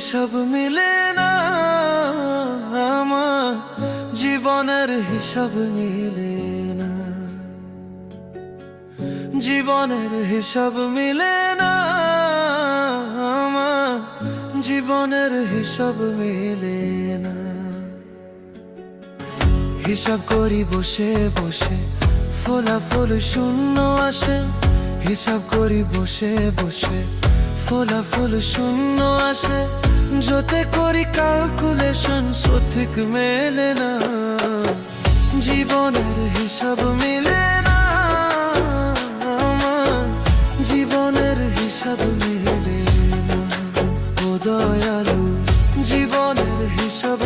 হিসাব মিলে না, আমার জীবনের হিসাব মিলে না, জীবনের হিসাব মিলে না, আমার জীবনের হিসাব মিলে না। হিসাব করি বসে বসে, ফলাফল শূন্য আসে। হিসাব করি বসে বসে, ফলাফল শূন্য আসে। যতে করি ক্যালকুলেশন সঠিক মেলে না, জীবনের হিসাব মিলে না, আমার জীবনের হিসাব মিলে না। ও দয়ালু, জীবনের হিসাব